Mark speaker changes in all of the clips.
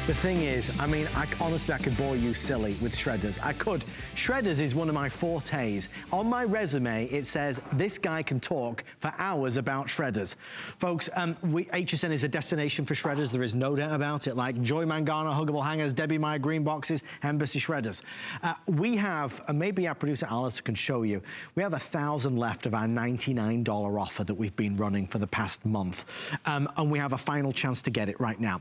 Speaker 1: The thing is, I mean, honestly, I could bore you silly with shredders. I could. Shredders is one of my fortes. On my resume, it says, this guy can talk for hours about shredders. Folks, HSN is a destination for shredders. There is no doubt about it. Like Joy Mangano, Huggable Hangers, Debbie Meyer Green Boxes, Embassy Shredders. We have, maybe our producer Alice can show you, we have 1,000 left of our $99 offer that we've been running for the past month. And we have a final chance to get it right now.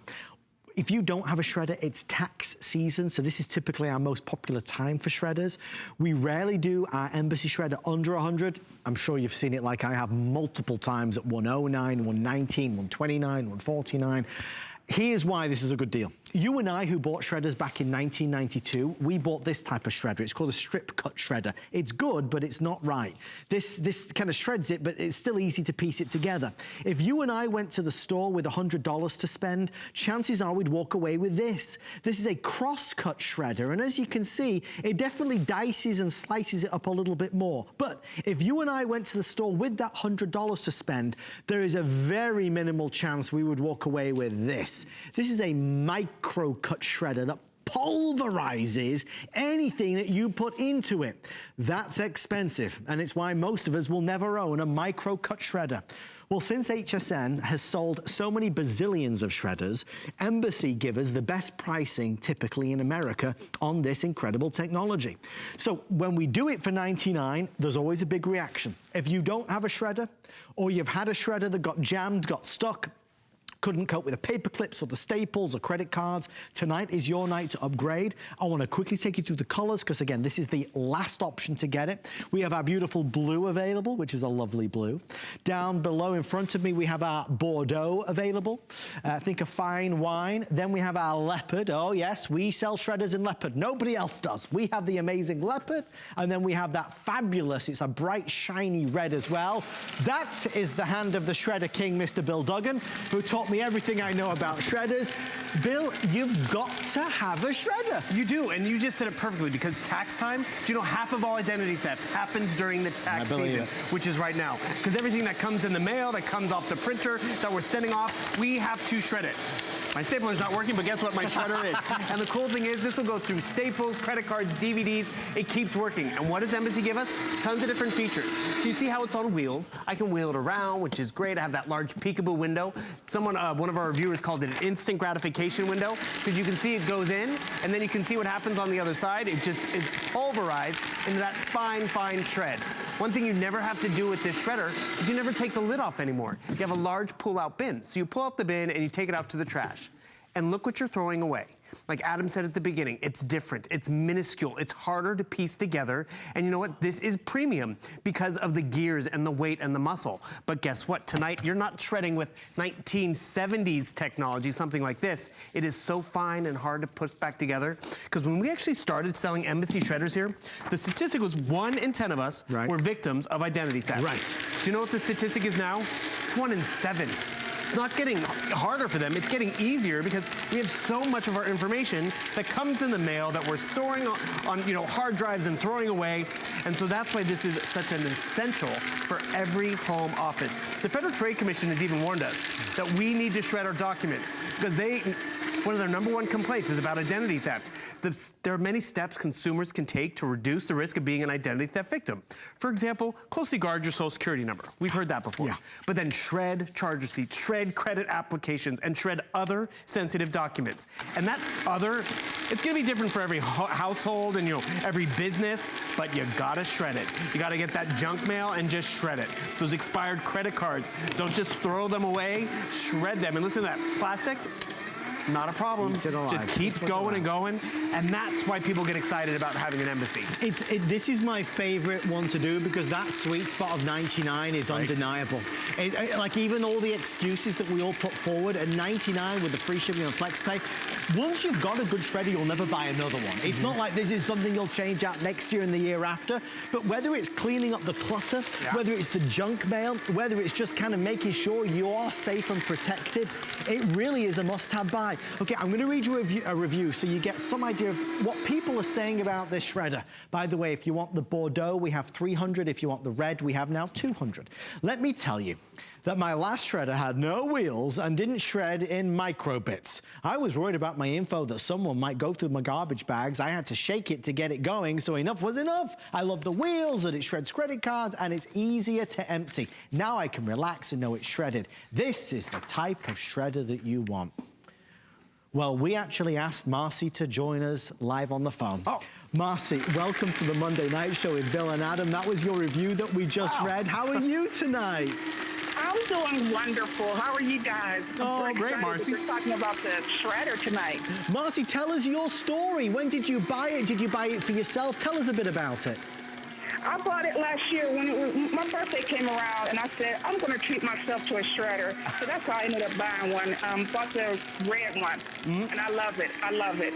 Speaker 1: If you don't have a shredder, it's tax season, so this is typically our most popular time for shredders. We rarely do our Embassy shredder under 100. I'm sure you've seen it like I have multiple times at 109, 119, 129, 149. Here's why this is a good deal. You and I, who bought shredders back in 1992, we bought this type of shredder. It's called a strip cut shredder. It's good, but it's not right. This kind of shreds it, but it's still easy to piece it together. If you and I went to the store with $100 to spend, chances are we'd walk away with this. This is a cross-cut shredder, and as you can see, it definitely dices and slices it up a little bit more. But if you and I went to the store with that $100 to spend, there is a very minimal chance we would walk away with this. This is a micro cut shredder that pulverizes anything that you put into it. That's expensive, and it's why most of us will never own a micro cut shredder. Well, since HSN has sold so many bazillions of shredders, Embassy give us the best pricing typically in America on this incredible technology. So when we do it for $99, there's always a big reaction. If you don't have a shredder, or you've had a shredder that got jammed, got stuck, couldn't cope with the paper clips or the staples or credit cards, tonight is your night to upgrade. I want to quickly take you through the colors because, again, this is the last option to get it. We have our beautiful blue available, which is a lovely blue. Down below in front of me, we have our Bordeaux available. Think of fine wine. Then we have our leopard. Oh, yes, we sell shredders in leopard. Nobody else does. We have the amazing leopard, and then we have that fabulous, it's a bright, shiny red as well. That is the hand of the shredder king, Mr. Bill Duggan, who taught me everything I know about shredders. Bill, you've got to have a shredder.
Speaker 2: You do, and you just said it perfectly, because tax time, do you know half of all identity theft happens during the tax season, which is right now. Because everything that comes in the mail, that comes off the printer, that we're sending off, we have to shred it. My stapler's not working, but guess what? My shredder is. And the cool thing is, this will go through staples, credit cards, DVDs. It keeps working. And what does Embassy give us? Tons of different features. So you see how it's on wheels. I can wheel it around, which is great. I have that large peekaboo window. Someone, one of our reviewers called it an instant gratification window, because you can see it goes in, and then you can see what happens on the other side. It just is pulverized into that fine, fine shred. One thing you never have to do with this shredder is you never take the lid off anymore. You have a large pull-out bin. So you pull out the bin and you take it out to the trash. And look what you're throwing away. Like Adam said at the beginning, it's different, it's minuscule, it's harder to piece together. And you know what? This is premium because of the gears and the weight and the muscle. But guess what? Tonight, you're not shredding with 1970s technology, something like this. It is so fine and hard to put back together. Because when we actually started selling Embassy shredders here, the statistic was 1 in 10 of us were victims of identity theft.
Speaker 1: Right.
Speaker 2: Do you know what the statistic is now? It's 1 in 7. It's not getting harder for them, it's getting easier, because we have so much of our information that comes in the mail that we're storing on hard drives and throwing away. And so that's why this is such an essential for every home office. The Federal Trade Commission has even warned us that we need to shred our documents, because one of their #1 complaints is about identity theft. There are many steps consumers can take to reduce the risk of being an identity theft victim. For example, closely guard your social security number. We've heard that before. Yeah. But then shred charge receipts, shred credit applications, and shred other sensitive documents. And that other, it's gonna be different for every household and every business, but you gotta shred it. You gotta get that junk mail and just shred it. Those expired credit cards, don't just throw them away, shred them. And listen to that, plastic, not a problem. Just keeps going and going, and that's why people get excited about having an Embassy.
Speaker 1: This is my favorite one to do, because that sweet spot of 99 is undeniable. Like even all the excuses that we all put forward at 99 with the free shipping and flex pay, once you've got a good shredder, you'll never buy another one. It's not like this is something you'll change out next year and the year after, but whether it's cleaning up the clutter, whether it's the junk mail, whether it's just kind of making sure you are safe and protected, it really is a must-have buy. tonight. Okay, I'm gonna read you a review so you get some idea of what people are saying about this shredder. By the way, if you want the Bordeaux, we have 300. If you want the red, we have now 200. Let me tell you that my last shredder had no wheels and didn't shred in micro bits. I was worried about my info that someone might go through my garbage bags. I had to shake it to get it going, so enough was enough. I love the wheels, that it shreds credit cards, and it's easier to empty. Now I can relax and know it's shredded. This is the type of shredder that you want. Well, we actually asked Marcy to join us live on the phone. Oh. Marcy, welcome to the Monday Night Show with Bill and Adam. That was your review that we just read. How are you tonight?
Speaker 3: I'm doing wonderful. How are you guys?
Speaker 2: Oh, great, Marcy.
Speaker 3: We're talking about the shredder tonight.
Speaker 1: Marcy, tell us your story. When did you buy it? Did you buy it for yourself? Tell us a bit about it.
Speaker 3: I bought it last year when my birthday came around, and I said, I'm going to treat myself to a shredder. So that's how I ended up buying one. Bought the red one, and I love it. I love it.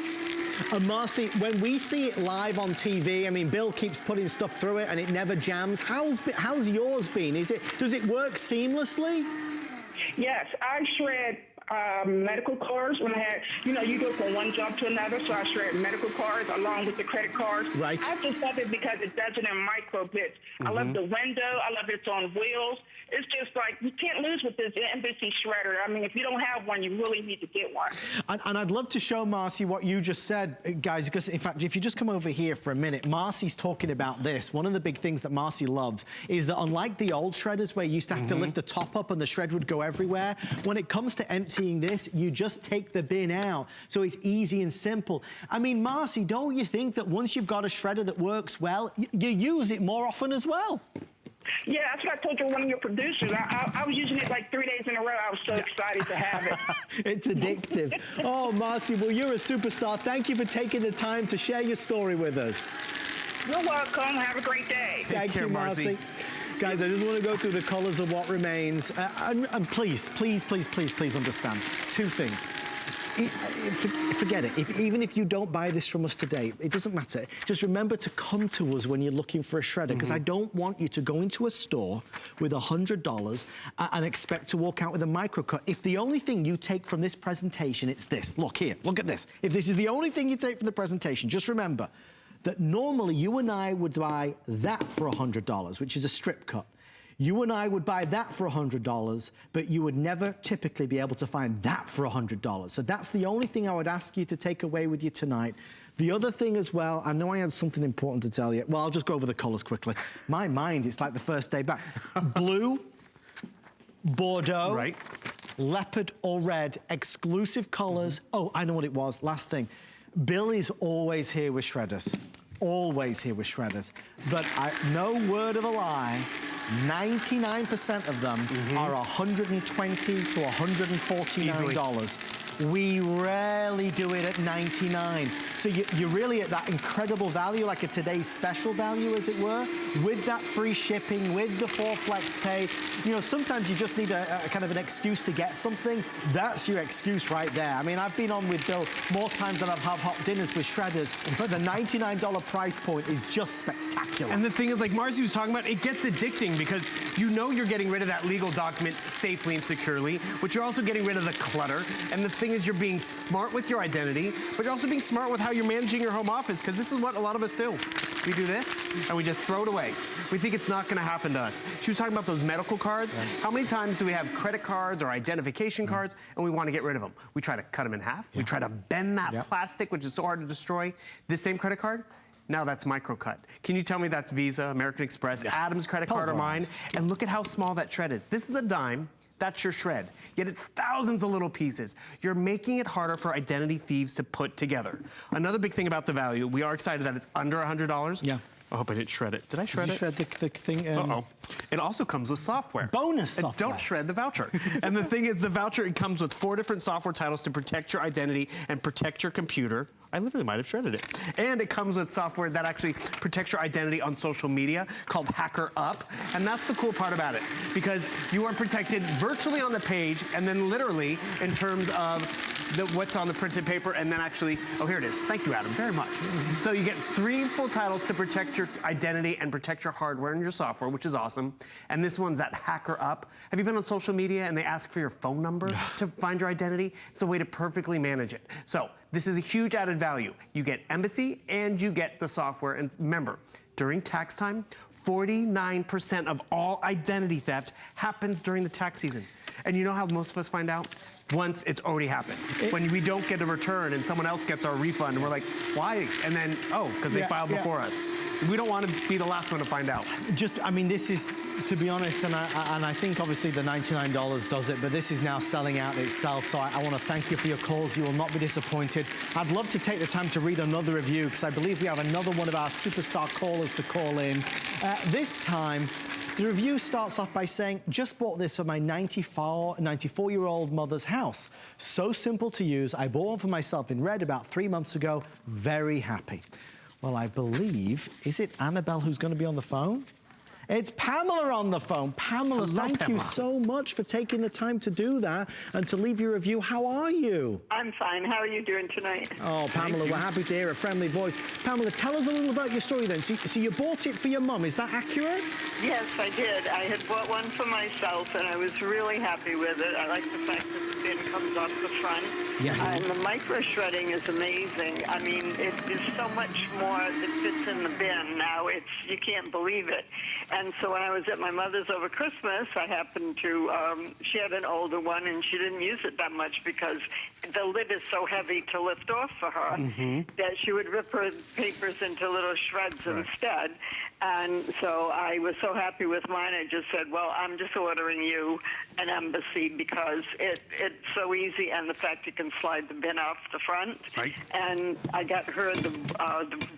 Speaker 1: Marcy, when we see it live on TV, I mean, Bill keeps putting stuff through it and it never jams. How's yours been? Does it work seamlessly? Yes,
Speaker 3: I shred medical cards when I had, you go from one job to another, so I shred medical cards along with the credit cards.
Speaker 1: Right.
Speaker 3: I just love it because it does it in micro bits. I love the window. I love it's on wheels. It's just like, you can't lose with this embassy shredder. I mean, if you don't have one, you really need to get one.
Speaker 1: And I'd love to show Marcy what you just said, guys, because in fact, if you just come over here for a minute, Marcy's talking about this. One of the big things that Marcy loves is that unlike the old shredders where you used to have to lift the top up and the shred would go everywhere, when it comes to emptying this, you just take the bin out. So it's easy and simple. I mean, Marcy, don't you think that once you've got a shredder that works well, you use it more often as well?
Speaker 3: Yeah, that's what I told you, one of your producers. I was using it like 3 days in a row. I was so excited to have it.
Speaker 1: It's addictive. Oh, Marcy, well, you're a superstar. Thank you for taking the time to share your story with us.
Speaker 3: You're welcome. Have a great day.
Speaker 1: Thank you, Marcy. Guys, I just want to go through the colors of what remains. And please, please, please, please, please understand two things. Forget it. Even if you don't buy this from us today, it doesn't matter. Just remember to come to us when you're looking for a shredder, because I don't want you to go into a store with $100 and expect to walk out with a Microcut. If the only thing you take from this presentation, it's this. Look here, look at this. If this is the only thing you take from the presentation, just remember that normally you and I would buy that for $100, which is a strip cut. You and I would buy that for $100, but you would never typically be able to find that for $100. So that's the only thing I would ask you to take away with you tonight. The other thing as well, I know I had something important to tell you. Well, I'll just go over the colors quickly. My mind, it's like the first day back. Blue, Bordeaux, right, leopard or red, exclusive colors. Oh, I know what it was, last thing. Bill is always here with shredders. Always here with shredders. But no word of a lie, 99% of them are $120 to $149. We rarely do it at 99. So you're really at that incredible value, like a today's special value, as it were, with that free shipping, with the 4 flex pay. You know, sometimes you just need a kind of an excuse to get something. That's your excuse right there. I mean, I've been on with Bill more times than I've had hot dinners with shredders, but the $99 price point is just spectacular.
Speaker 2: And the thing is, like Marcy was talking about, it gets addicting because you know you're getting rid of that legal document safely and securely, but you're also getting rid of the clutter. And the thing is, you're being smart with your identity, but you're also being smart with how you're managing your home office, because this is what a lot of us do. We do this, and we just throw it away. We think it's not going to happen to us. She was talking about those medical cards. Right. How many times do we have credit cards or identification cards, and we want to get rid of them? We try to cut them in half. We try to bend that plastic, which is so hard to destroy. This same credit card, now that's Microcut. Can you tell me that's Visa, American Express, Adam's credit card, or mine? And look at how small that shred is. This is a dime. That's your shred. Yet it's thousands of little pieces. You're making it harder for identity thieves to put together. Another big thing about the value, we are excited that it's under $100. Yeah. I hope I didn't shred it. Did I shred it?
Speaker 1: Did you shred the thing?
Speaker 2: Uh-oh. It also comes with software.
Speaker 1: Bonus software.
Speaker 2: Don't shred the voucher. And the thing is, the voucher, it comes with 4 different software titles to protect your identity and protect your computer. I literally might have shredded it. And it comes with software that actually protects your identity on social media called Hacker Up. And that's the cool part about it, because you are protected virtually on the page and then literally in terms of what's on the printed paper, and then actually, oh, here it is. Thank you, Adam, very much. So you get 3 full titles to protect your identity and protect your hardware and your software, which is awesome. awesome. And this one's that hacker up. Have you been on social media and they ask for your phone number to find your identity? It's a way to perfectly manage it. So this is a huge added value. You get Embassy and you get the software. And remember, during tax time, 49% of all identity theft happens during the tax season. And you know how most of us find out? Once it's already happened. When we don't get a return and someone else gets our refund and we're like, why? And then, oh, because they filed before us. We don't want to be the last one to find out.
Speaker 1: Just, I mean, this is, to be honest, and I think obviously the $99 does it, but this is now selling out itself. So I want to thank you for your calls. You will not be disappointed. I'd love to take the time to read another review because I believe we have another one of our superstar callers to call in. This time, the review starts off by saying, just bought this for my 94-year-old mother's house. So simple to use. I bought one for myself in red about 3 months ago. Very happy. Well, I believe, is it Annabelle who's going to be on the phone? It's Pamela on the phone. Pamela, thank you so much for taking the time to do that and to leave your review. How are you?
Speaker 4: I'm fine. How are you doing tonight?
Speaker 1: Oh, Pamela, we're happy to hear a friendly voice. Pamela, tell us a little about your story then. So you bought it for your mum, is that accurate?
Speaker 4: Yes, I did. I had bought one for myself, and I was really happy with it. I like the fact that the bin comes off the front.
Speaker 1: Yes.
Speaker 4: And the micro shredding is amazing. I mean, it is so much more that fits in the bin now. You can't believe it. And so when I was at my mother's over Christmas, I happened to, she had an older one, and she didn't use it that much because the lid is so heavy to lift off for her that she would rip her papers into little shreds instead. And so I was so happy with mine, I just said, well, I'm just ordering you an Embassy because it's so easy, and the fact you can slide the bin off the front. Right. And I got her the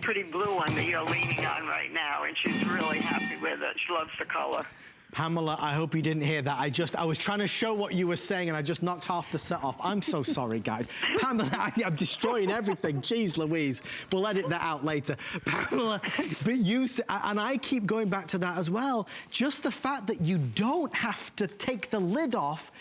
Speaker 4: pretty blue one that you're leaning on right now, and she's really happy with it. She loves the color.
Speaker 1: Pamela, I hope you didn't hear that. I was trying to show what you were saying and I just knocked half the set off. I'm so sorry, guys. Pamela, I'm destroying everything. Jeez Louise. We'll edit that out later. Pamela, but you, and I keep going back to that as well, just the fact that you don't have to take the lid off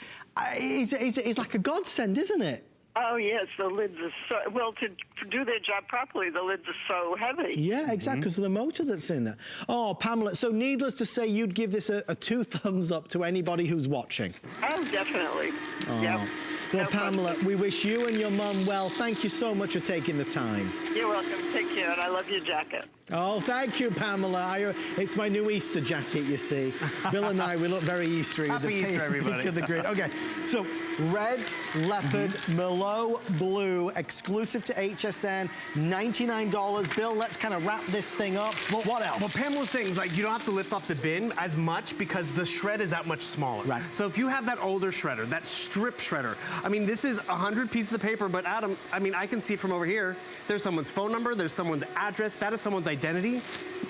Speaker 1: is like a godsend, isn't it?
Speaker 4: Oh, yes, the lids are so, well, to do their job properly, the lids are so heavy.
Speaker 1: Yeah, exactly, because of the motor that's in there. Oh, Pamela, so needless to say, you'd give this a 2 thumbs up to anybody who's watching.
Speaker 4: Oh, definitely.
Speaker 1: Oh.
Speaker 4: Yep.
Speaker 1: Well,
Speaker 4: No
Speaker 1: Pamela,
Speaker 4: question.
Speaker 1: we wish you and your mum well. Thank you so much for taking the time.
Speaker 4: You're welcome. Take care, and I love your jacket.
Speaker 1: Oh, thank you, Pamela. It's my new Easter jacket, you see. Bill and I, we look very Eastery.
Speaker 2: Happy Easter, everybody.
Speaker 1: Of the grid. Okay, so red, leopard, Merlot blue, exclusive to HSN, $99. Bill, let's kind of wrap this thing up. Well, what else?
Speaker 2: Well, Pam was saying, like, you don't have to lift off the bin as much because the shred is that much smaller.
Speaker 1: Right.
Speaker 2: So if you have that older shredder, that strip shredder, I mean, this is 100 pieces of paper, but Adam, I mean, I can see from over here, there's someone's phone number, there's someone's address, that is someone's identity.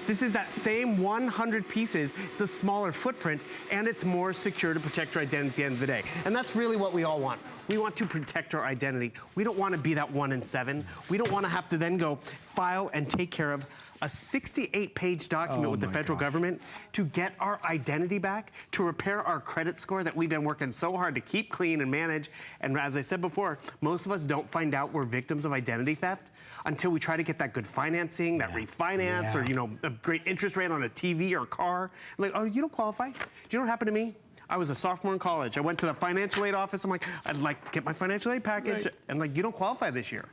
Speaker 2: This is that same 100 pieces. It's a smaller footprint, and it's more secure to protect your identity at the end of the day. And that's really what we all want. We want to protect our identity. We don't want to be that 1 in 7. We don't want to have to then go file and take care of a 68-page document with the federal government to get our identity back, to repair our credit score that we've been working so hard to keep clean and manage. And as I said before, most of us don't find out we're victims of identity theft until we try to get that good financing, that refinance, or, you know, a great interest rate on a TV or a car. Like, oh, you don't qualify. Do you know what happened to me? I was a sophomore in college. I went to the financial aid office. I'm like, I'd like to get my financial aid package. Right. And like, you don't qualify this year.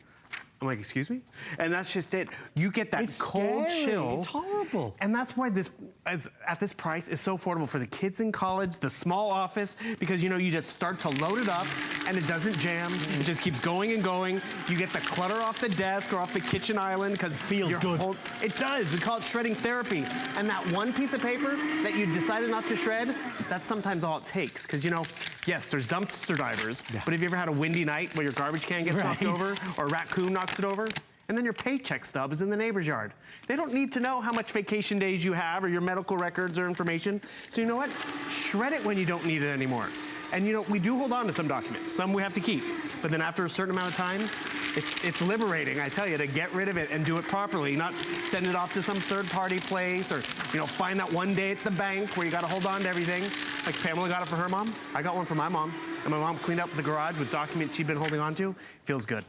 Speaker 2: I'm like, excuse me? And that's just it. You get that cold chill.
Speaker 1: It's horrible.
Speaker 2: And that's why this, at this price, is so affordable for the kids in college, the small office, because, you know, you just start to load it up and it doesn't jam. It just keeps going and going. You get the clutter off the desk or off the kitchen island because it feels good. It does. We call it shredding therapy. And that one piece of paper that you decided not to shred, that's sometimes all it takes. Because, you know, yes, there's dumpster divers, but have you ever had a windy night where your garbage can gets knocked over or a raccoon knocks it over? And then your paycheck stub is in the neighbor's yard. They don't need to know how much vacation days you have or your medical records or information. So you know what? Shred it when you don't need it anymore. And you know, we do hold on to some documents. Some we have to keep. But then after a certain amount of time, it's liberating, I tell you, to get rid of it and do it properly, not send it off to some third-party place or, you know, find that one day at the bank where you got to hold on to everything. Like Pamela got it for her mom. I got one for my mom. And my mom cleaned up the garage with documents she'd been holding on to. Feels good.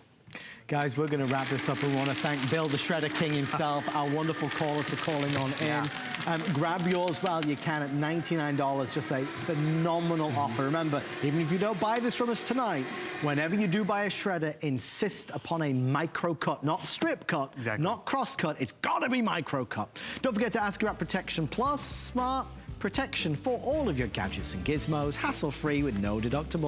Speaker 1: Guys, we're going to wrap this up. We want to thank Bill, the Shredder King himself, our wonderful callers for calling on in. Grab yours while you can at $99, just a phenomenal offer. Remember, even if you don't buy this from us tonight, whenever you do buy a shredder, insist upon a micro cut, not strip cut, not cross cut. It's got to be micro cut. Don't forget to ask about Protection Plus, smart protection for all of your gadgets and gizmos, hassle-free with no deductible.